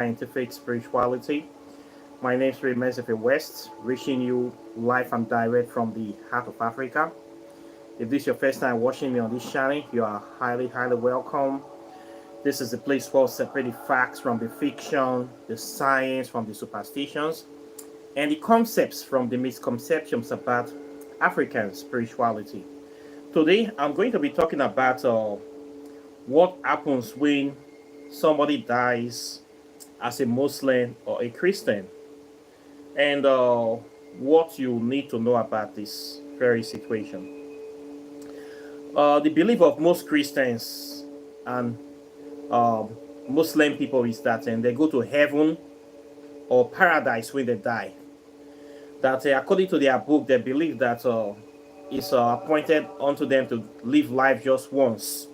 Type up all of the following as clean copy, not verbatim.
scientific spirituality. My name is Remezefe West, reaching you live and direct from the heart of Africa. If this is your first time watching me on this channel, you are highly welcome. This is the place for separating facts from the fiction, the science from the superstitions, and the concepts from the misconceptions about African spirituality. Today, I'm going to be talking about what happens when somebody dies as a Muslim or a Christian, and what you need to know about this very situation. The belief of most Christians and Muslim people is that they go to heaven or paradise when they die. That according to their book, they believe that it's appointed unto them to live life just once.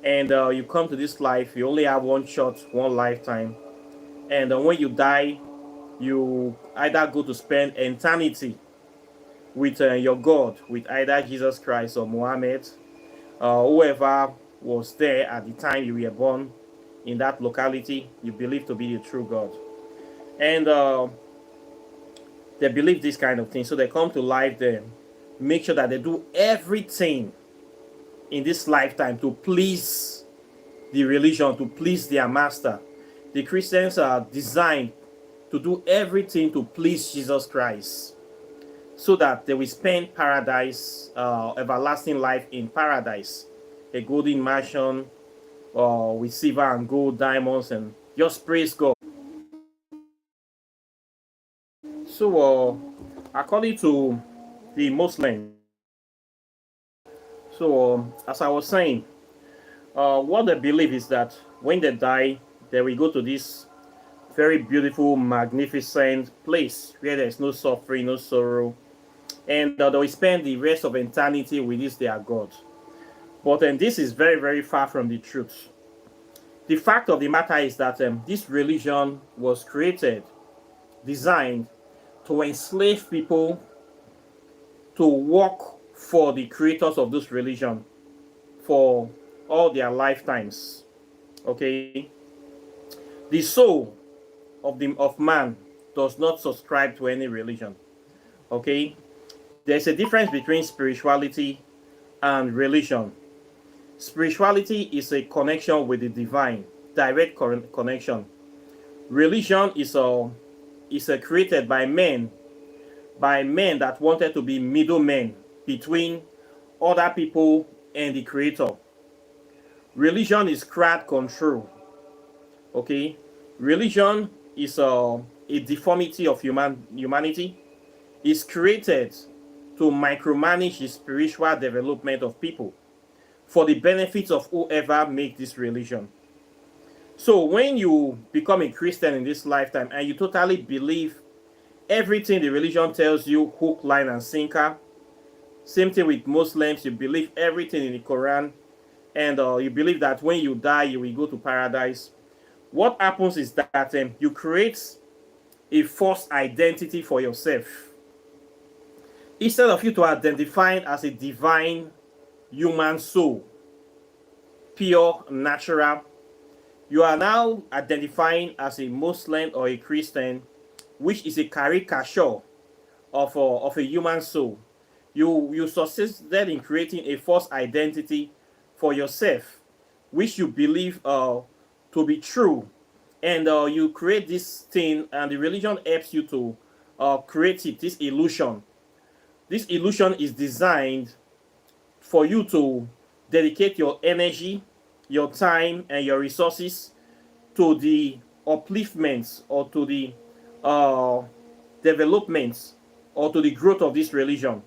And you come to this life, you only have one shot, one lifetime. And when you die, you either go to spend eternity with your God, with either Jesus Christ or Muhammad, whoever was there at the time you were born in that locality, you believe to be the true God. And they believe this kind of thing. So they come to life, they make sure that they do everything in this lifetime to please the religion, to please their master. The Christians are designed to do everything to please Jesus Christ so that they will spend paradise, everlasting life in paradise, a golden mansion with silver and gold, diamonds, and just praise God. So, according to the Muslims, as I was saying, what they believe is that when they die, they will go to this very beautiful, magnificent place where there is no suffering, no sorrow, and they will spend the rest of eternity with this their God. But this is very far from the truth. The fact of the matter is that this religion was created, designed to enslave people to work for the creators of this religion for all their lifetimes. Okay, the soul of man does not subscribe to any religion. Okay, there's a difference between spirituality and religion. Spirituality is a connection with the divine, direct connection. Religion is created by men that wanted to be middlemen between other people and the creator. Religion is crowd control. Okay, religion is a deformity of humanity. It's created to micromanage the spiritual development of people for the benefits of whoever make this religion. So when you become a Christian in this lifetime and you totally believe everything the religion tells you, hook, line, and sinker, same thing with Muslims, you believe everything in the Quran, and you believe that when you die, you will go to paradise. What happens is that you create a false identity for yourself. Instead of you to identify as a divine human soul, pure, natural, you are now identifying as a Muslim or a Christian, which is a caricature of a human soul. You succeeded in creating a false identity for yourself, which you believe to be true, and you create this thing, and the religion helps you to create it. This illusion. This illusion is designed for you to dedicate your energy, your time, and your resources to the upliftments or to the developments or to the growth of this religion.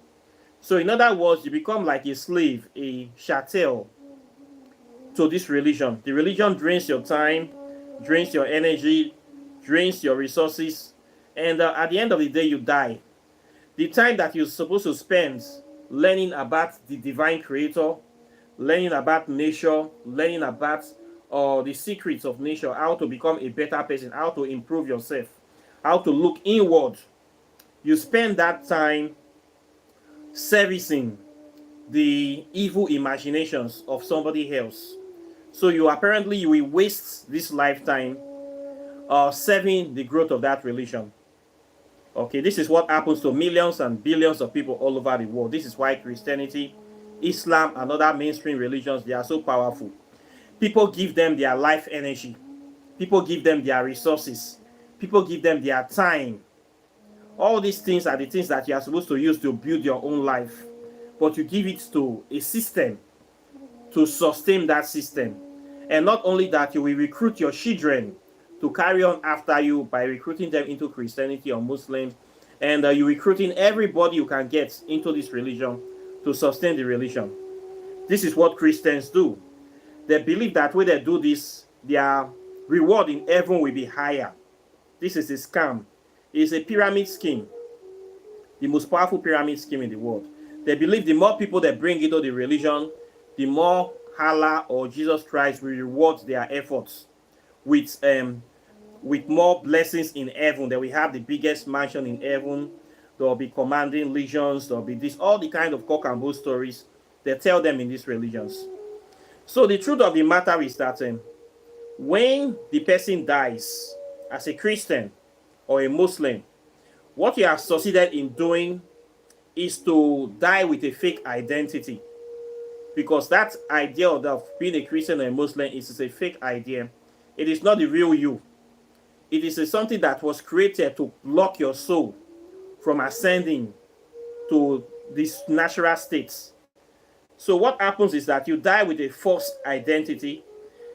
So in other words, you become like a slave, a chattel to this religion. The religion drains your time, drains your energy, drains your resources, and at the end of the day, you die. The time that you're supposed to spend learning about the divine creator, learning about nature, learning about the secrets of nature, how to become a better person, how to improve yourself, how to look inward. You spend that time servicing the evil imaginations of somebody else. So you will waste this lifetime serving the growth of that religion. Okay, this is what happens to millions and billions of people all over the world. This is why Christianity, Islam, and other mainstream religions, they are so powerful. People give them their life energy. People give them their resources. People give them their time. All these things are the things that you are supposed to use to build your own life. But you give it to a system to sustain that system. And not only that, you will recruit your children to carry on after you by recruiting them into Christianity or Muslim. And you're recruiting everybody you can get into this religion to sustain the religion. This is what Christians do. They believe that when they do this, their reward in heaven will be higher. This is a scam. It's a pyramid scheme, the most powerful pyramid scheme in the world. They believe the more people they bring into the religion, the more Allah or Jesus Christ will reward their efforts with more blessings in heaven. That we have the biggest mansion in heaven. There will be commanding legions. There will be this, all the kind of cock and bull stories they tell them in these religions. So the truth of the matter is that when the person dies as a Christian or a Muslim, what you have succeeded in doing is to die with a fake identity. Because that idea of being a Christian or a Muslim is a fake idea. It is not the real you. It is something that was created to block your soul from ascending to these natural states. So what happens is that you die with a false identity,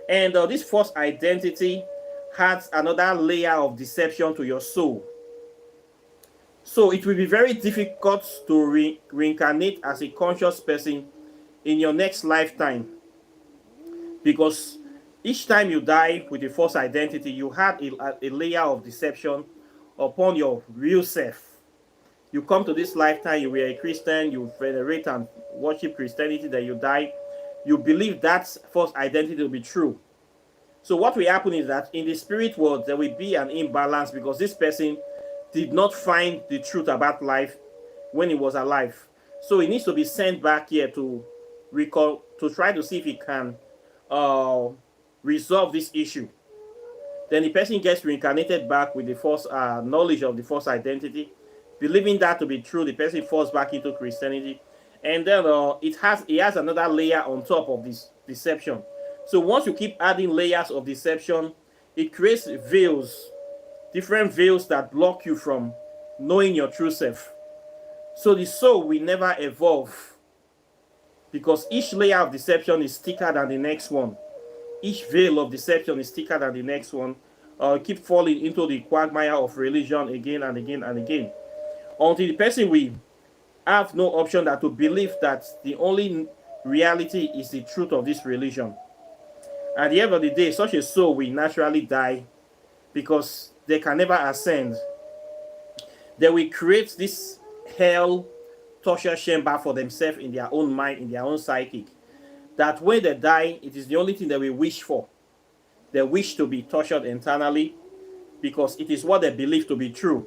and this false identity adds another layer of deception to your soul. So it will be very difficult to reincarnate as a conscious person in your next lifetime, because each time you die with a false identity, you had a layer of deception upon your real self. You come to this lifetime, you were a Christian, you venerate and worship Christianity, then you die. You believe that false identity will be true. So what will happen is that in the spirit world, there will be an imbalance because this person did not find the truth about life when he was alive. So he needs to be sent back here to recall, to try to see if he can resolve this issue. Then the person gets reincarnated back with the false knowledge of the false identity. Believing that to be true, the person falls back into Christianity, and then it has another layer on top of this deception. So once you keep adding layers of deception, it creates veils, different veils that block you from knowing your true self. So the soul will never evolve because each layer of deception is thicker than the next one. Each veil of deception is thicker than the next one. Keep falling into the quagmire of religion again and again and again, until the person will have no option than to believe that the only reality is the truth of this religion. At the end of the day, such a soul will naturally die because they can never ascend. They will create this hell torture chamber for themselves in their own mind, in their own psychic, that when they die, it is the only thing they will wish for. They wish to be tortured internally because it is what they believe to be true.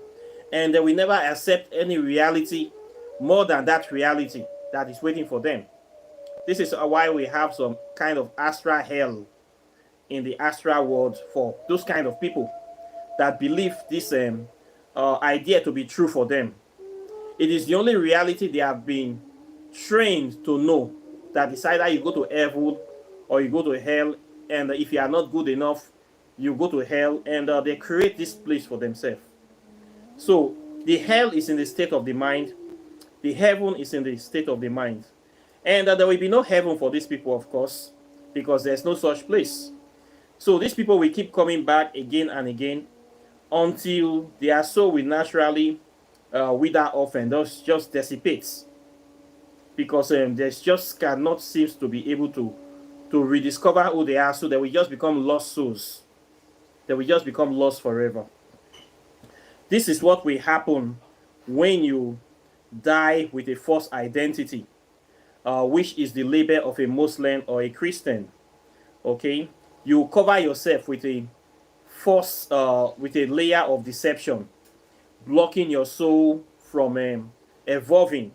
And they will never accept any reality more than that reality that is waiting for them. This is why we have some kind of astral hell in the astral world for those kind of people that believe this idea to be true for them. It is the only reality they have been trained to know, that is either you go to heaven or you go to hell, and if you are not good enough, you go to hell, and they create this place for themselves. So the hell is in the state of the mind, the heaven is in the state of the mind. And there will be no heaven for these people, of course, because there's no such place. So these people will keep coming back again and again until their soul will naturally wither off and just dissipates. Because they just cannot seem to be able to rediscover who they are, so they will just become lost souls. They will just become lost forever. This is what will happen when you die with a false identity, which is the label of a Muslim or a Christian. Okay, you cover yourself with a false, with a layer of deception, blocking your soul from evolving.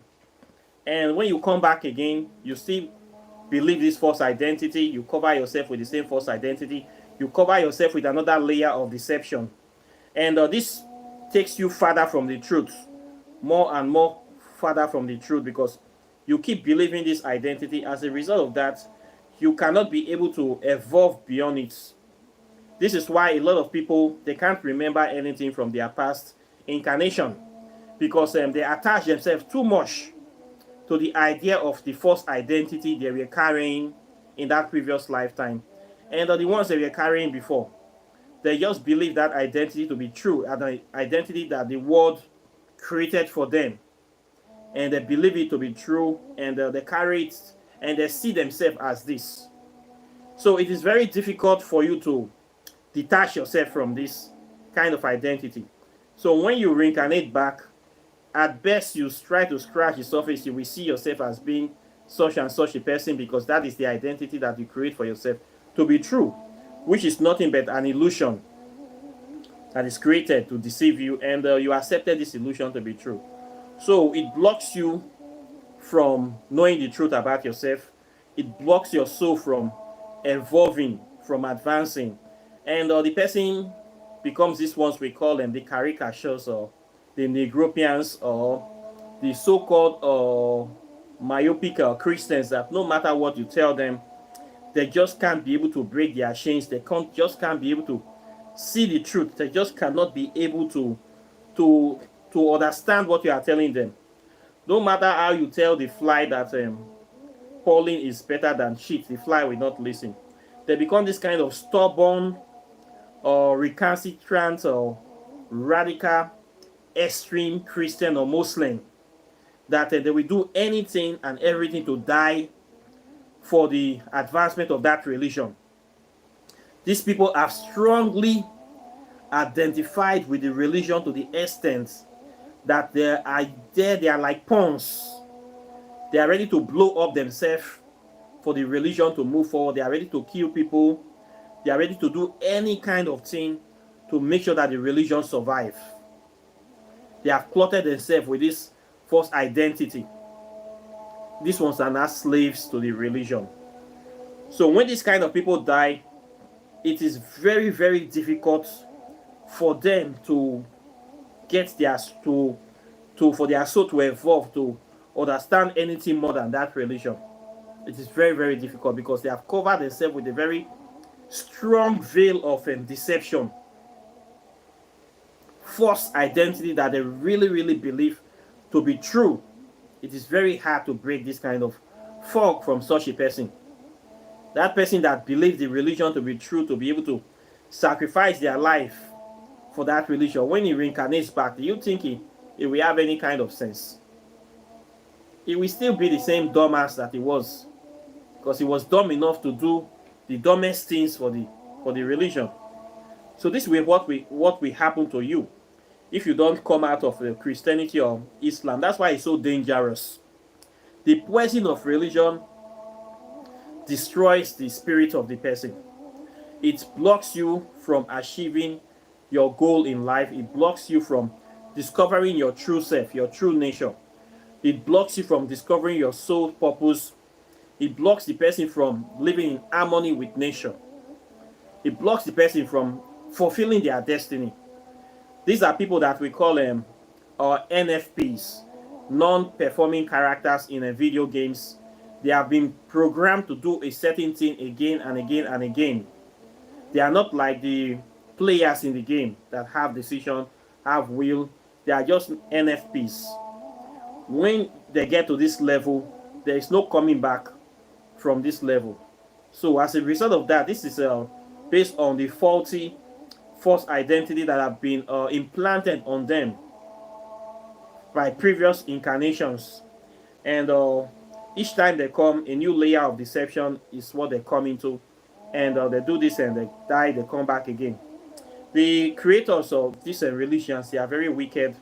And when you come back again, you still believe this false identity. You cover yourself with the same false identity. You cover yourself with another layer of deception. And this takes you further from the truth, more and more further from the truth, because you keep believing this identity. As a result of that, you cannot be able to evolve beyond it. This is why a lot of people, they can't remember anything from their past incarnation, because they attach themselves too much to the idea of the false identity they were carrying in that previous lifetime, and the ones they were carrying before. They just believe that identity to be true, and the identity that the world created for them, and they believe it to be true, and they carry it, and they see themselves as this. So it is very difficult for you to detach yourself from this kind of identity. So when you reincarnate back, at best you try to scratch the surface. You will see yourself as being such and such a person, because that is the identity that you create for yourself to be true, which is nothing but an illusion that is created to deceive you, and you accepted this illusion to be true. So it blocks you from knowing the truth about yourself. It blocks your soul from evolving, from advancing, and the person becomes these ones we call them the caricatures, or the Negropians, or the so-called myopic Christians, that no matter what you tell them, they just can't be able to break their chains. They just can't be able to see the truth. They just cannot be able to to understand what you are telling them. No matter how you tell the fly that pollen is better than shit, the fly will not listen. They become this kind of stubborn or recalcitrant or radical extreme Christian or Muslim, that they will do anything and everything to die for the advancement of that religion. These people have strongly identified with the religion to the extent that they are like pawns. They are ready to blow up themselves for the religion to move forward. They are ready to kill people. They are ready to do any kind of thing to make sure that the religion survives. They have clothed themselves with this false identity. These ones are not slaves to the religion. So when these kind of people die, it is very, very difficult for them to get their for their soul to evolve, to understand anything more than that religion. It is very, very difficult, because they have covered themselves with a very strong veil of deception, false identity that they really, really believe to be true. It is very hard to break this kind of fog from such a person. That person that believes the religion to be true, to be able to sacrifice their life for that religion, when he reincarnates back, do you think he will have any kind of sense? He will still be the same dumbass that he was, because he was dumb enough to do the dumbest things for the religion. So this is what will happen to you if you don't come out of Christianity or Islam. That's why it's so dangerous. The poison of religion destroys the spirit of the person. It blocks you from achieving your goal in life. It blocks you from discovering your true self, your true nature. It blocks you from discovering your soul purpose. It blocks the person from living in harmony with nature. It blocks the person from fulfilling their destiny. These are people that we call NFPs, non-performing characters in video games. They have been programmed to do a certain thing again and again and again. They are not like the players in the game that have decision, have will. They are just NFPs. When they get to this level, there is no coming back from this level. So as a result of that, this is based on the faulty false identity that have been implanted on them by previous incarnations. And each time they come, a new layer of deception is what they come into. And they do this and they die, they come back again. The creators of these religions, they are very wicked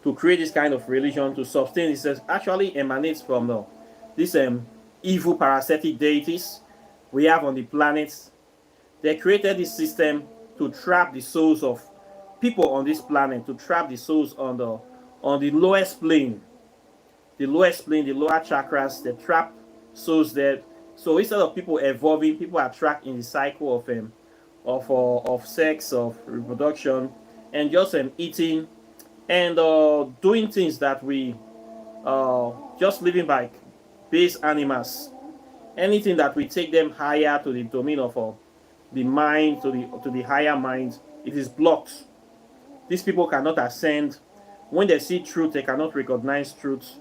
to create this kind of religion, to sustain. This actually emanates from these evil parasitic deities we have on the planets. They created this system to trap the souls of people on this planet, to trap the souls on the lowest plane, the lower chakras. They trap souls there So instead of people evolving, people are trapped in the cycle of sex, of reproduction, and just eating and doing things that we just living like base animals. Anything that we take them higher to the domain of the mind, to the higher mind, it is blocked. These people cannot ascend. When they see truth, they cannot recognize truth.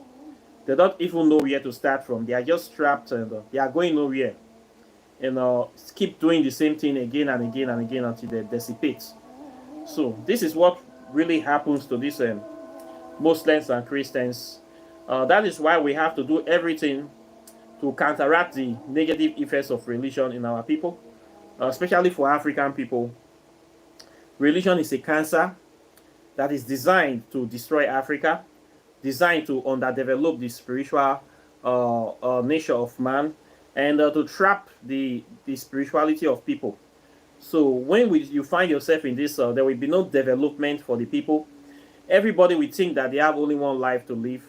They don't even know where to start from. They are just trapped and they are going nowhere. And keep doing the same thing again and again and again until they dissipate. So this is what really happens to these Muslims and Christians. That is why we have to do everything to counteract the negative effects of religion in our people, especially for African people. Religion is a cancer that is designed to destroy Africa, designed to underdevelop the spiritual nature of man, and to trap the spirituality of people. So when you find yourself in this, there will be no development for the people. Everybody will think that they have only one life to live,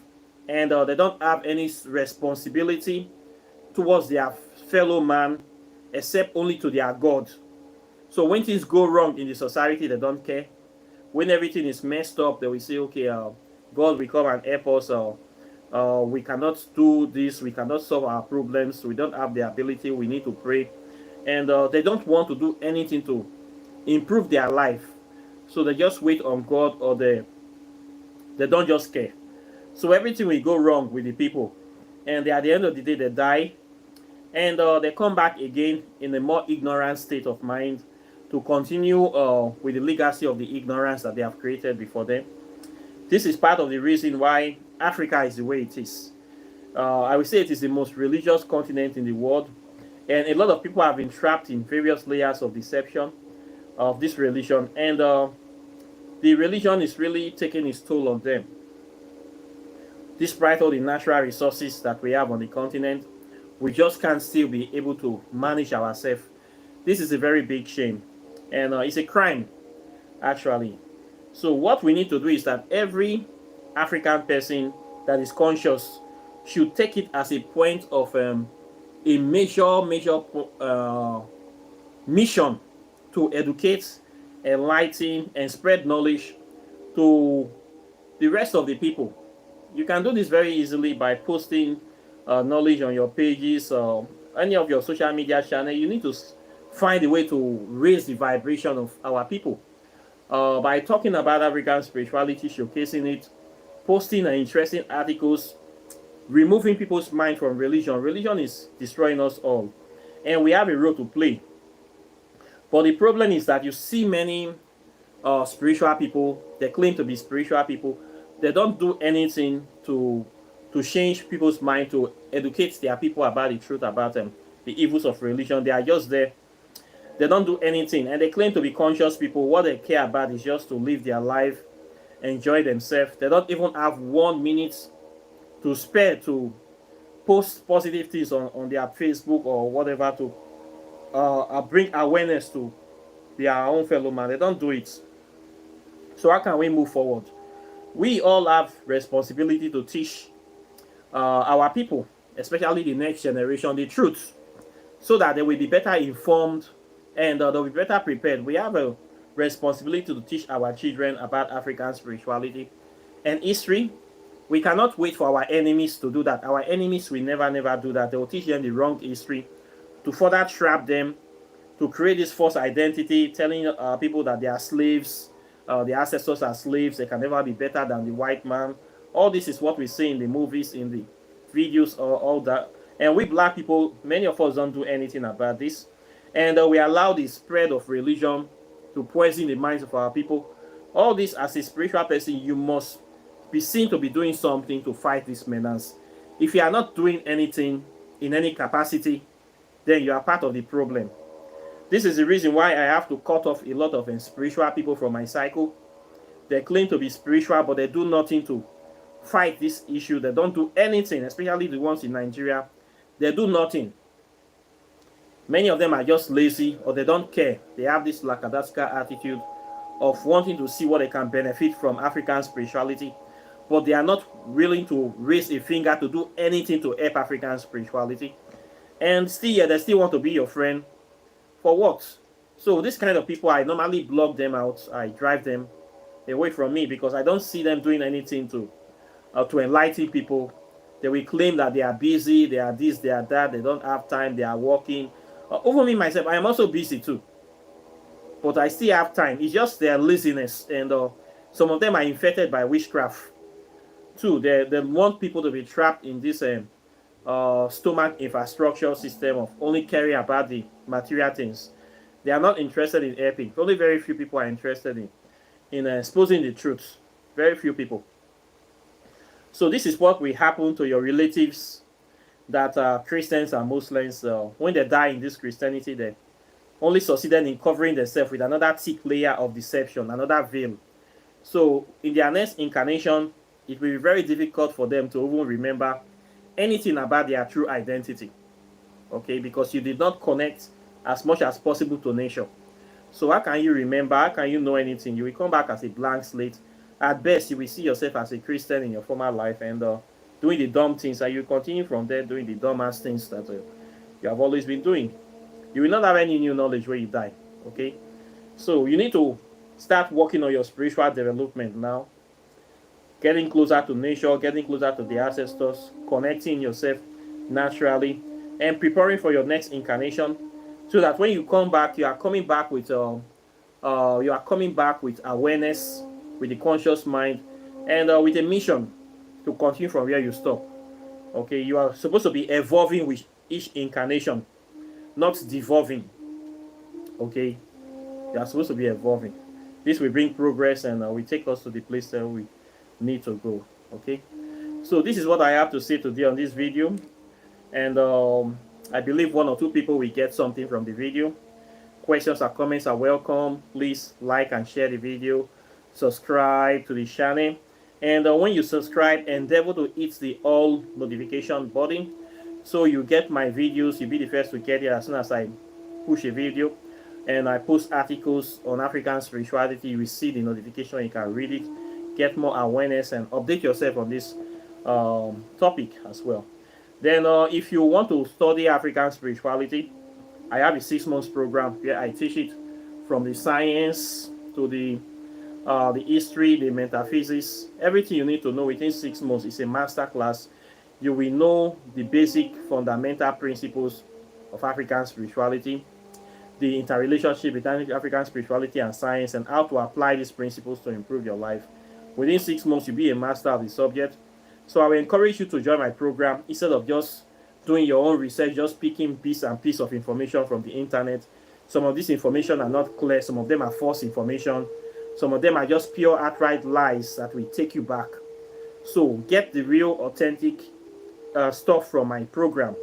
and they don't have any responsibility towards their fellow man except only to their God. So when things go wrong in the society, they don't care. When everything is messed up, they will say, okay, God will come and help us. We cannot do this. We cannot solve our problems. We don't have the ability. We need to pray. And they don't want to do anything to improve their life. So they just wait on God, or they don't just care. So everything will go wrong with the people. And at the end of the day, they die. And they come back again in a more ignorant state of mind to continue with the legacy of the ignorance that they have created before them. This is part of the reason why Africa is the way it is. I would say it is the most religious continent in the world, and a lot of people have been trapped in various layers of deception of this religion, and the religion is really taking its toll on them. Despite all the natural resources that we have on the continent, we just can't still be able to manage ourselves. This is a very big shame, and it's a crime, actually. So what we need to do is that every African person that is conscious should take it as a point of a major mission to educate, enlighten, and spread knowledge to the rest of the people. You can do this very easily by posting knowledge on your pages or any of your social media channel. You need to find a way to raise the vibration of our people by talking about African spirituality, showcasing it, posting interesting articles, removing people's mind from religion. Religion is destroying us all, and we have a role to play. But the problem is that you see many spiritual people, they claim to be spiritual people, they don't do anything to change people's mind, to educate their people about the truth about the evils of religion. They are just there. They don't do anything, and they claim to be conscious people. What they care about is just to live their life, enjoy themselves. They don't even have 1 minute to spare to post positive things on their Facebook or whatever to bring awareness to their own fellow man. They don't do it. So how can we move forward? We all have responsibility to teach our people, especially the next generation, the truth, so that they will be better informed and they'll be better prepared. We have a responsibility to teach our children about African spirituality and history. We cannot wait for our enemies to do that. Our enemies will never do that. They will teach them the wrong history to further trap them, to create this false identity, telling people that they are slaves, their ancestors are slaves, they can never be better than the white man. All this is what we see in the movies, in the videos, all that. And we black people, many of us don't do anything about this. And we allow the spread of religion to poison the minds of our people. All this, as a spiritual person, you must be seen to be doing something to fight this menace. If you are not doing anything in any capacity, then you are part of the problem. This is the reason why I have to cut off a lot of spiritual people from my cycle. They claim to be spiritual, but they do nothing to fight this issue. They don't do anything, especially the ones in Nigeria. They do nothing. Many of them are just lazy, or they don't care. They have this lackadaisical attitude of wanting to see what they can benefit from African spirituality, but they are not willing to raise a finger to do anything to help African spirituality. and still yeah, they still want to be your friend. For what? So this kind of people, I normally block them out. I drive them away from me because I don't see them doing anything to enlighten people. They will claim that they are busy, they are this, they are that, they don't have time, they are working. Over me myself, I am also busy too, but I still have time. It's just their laziness, and some of them are infected by witchcraft too. They want people to be trapped in this stomach infrastructure system of only caring about the material things. They are not interested in helping. Only very few people are interested in exposing the truth. Very few people. So this is what will happen to your relatives that are Christians and Muslims. When they die in this Christianity, they only succeeded in covering themselves with another thick layer of deception, another veil. So in their next incarnation, it will be very difficult for them to even remember anything about their true identity. Okay, because you did not connect as much as possible to nature. So how can you remember? How can you know anything? You will come back as a blank slate. At best, you will see yourself as a Christian in your former life and doing the dumb things, and you continue from there doing the dumbass things that you have always been doing. You will not have any new knowledge when you die. Okay, so you need to start working on your spiritual development now, getting closer to nature, getting closer to the ancestors, connecting yourself naturally, and preparing for your next incarnation, so that when you come back, you are coming back with awareness, with the conscious mind, and with a mission to continue from where you stop. Okay, you are supposed to be evolving with each incarnation, not devolving. Okay, you are supposed to be evolving. This will bring progress and will take us to the place that we need to go. Okay, so this is what I have to say today on this video, and I believe one or two people will get something from the video. Questions or comments are welcome. Please like and share the video, subscribe to the channel, and when you subscribe, endeavor to hit the all notification button so you get my videos. You'll be the first to get it as soon as I push a video and I post articles on African spirituality. You will see the notification, you can read it, get more awareness, and update yourself on this topic as well. Then if you want to study African spirituality, I have a 6 months program where I teach it from the science to the history, the metaphysics, everything you need to know within 6 months. It's a master class. You will know the basic fundamental principles of African spirituality, the interrelationship between African spirituality and science, and how to apply these principles to improve your life. Within 6 months, you'll be a master of the subject. So I will encourage you to join my program instead of just doing your own research, just picking piece and piece of information from the internet. Some of this information are not clear. Some of them are false information. Some of them are just pure outright lies that will take you back. So get the real authentic stuff from my program.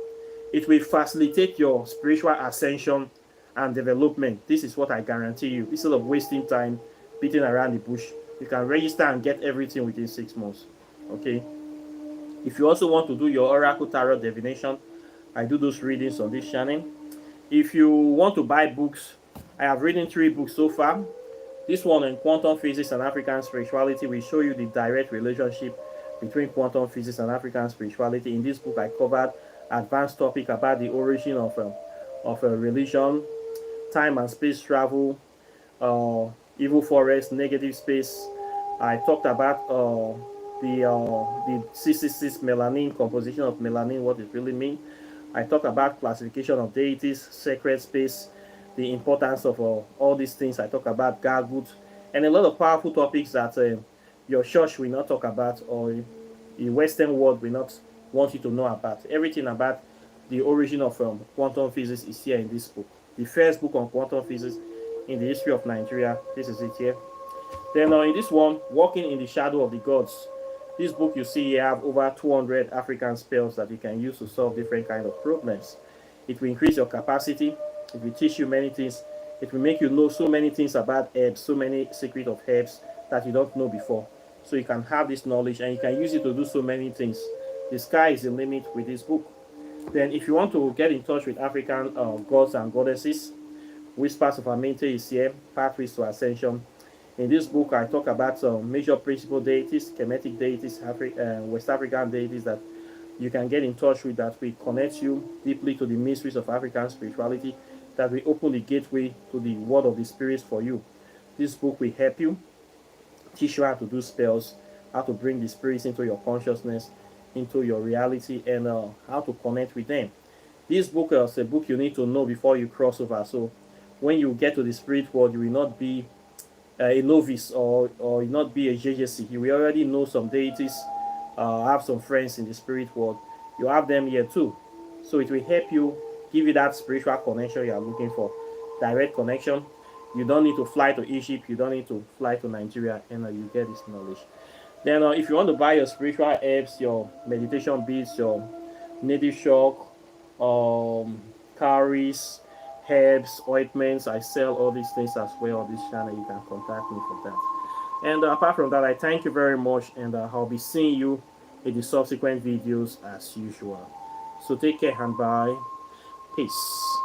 It will facilitate your spiritual ascension and development. This is what I guarantee you. Instead of wasting time beating around the bush, you can register and get everything within 6 months. Okay. If you also want to do your oracle tarot divination, I do those readings on this channel. If you want to buy books, I have written 3 books so far. This one on quantum physics and African spirituality will show you the direct relationship between quantum physics and African spirituality. In this book, I covered advanced topic about the origin of a religion, time and space travel, evil forest, negative space. I talked about the 666 melanin, composition of melanin, what it really means. I talked about classification of deities, sacred space, the importance of all these things. I talk about gargut, and a lot of powerful topics that your church will not talk about, or the Western world will not want you to know about. Everything about the origin of quantum physics is here in this book. The first book on quantum physics in the history of Nigeria. This is it here. Then in this one, Walking in the Shadow of the Gods. This book you see here have over 200 African spells that you can use to solve different kind of problems. It will increase your capacity. It will teach you many things. It will make you know so many things about herbs, so many secrets of herbs that you don't know before. So you can have this knowledge and you can use it to do so many things. The sky is the limit with this book. Then if you want to get in touch with African gods and goddesses, Whispers of Aminte is here, Pathways to Ascension. In this book, I talk about some major principal deities, Kemetic deities, West African deities that you can get in touch with, that will connect you deeply to the mysteries of African spirituality, that will open the gateway to the world of the spirits for you. This book will help you, teach you how to do spells, how to bring the spirits into your consciousness, into your reality, and how to connect with them. This book is a book you need to know before you cross over. So when you get to the spirit world, you will not be a novice, or not be a JJC. You will already know some deities, have some friends in the spirit world. You have them here too. So it will help you, give you that spiritual connection you are looking for. Direct connection. You don't need to fly to Egypt. You don't need to fly to Nigeria, and you get this knowledge. Then, if you want to buy your spiritual herbs, your meditation beads, your native shock, cowries, herbs, ointments, I sell all these things as well on this channel. You can contact me for that. And apart from that, I thank you very much, and I'll be seeing you in the subsequent videos as usual. So take care and bye. Peace.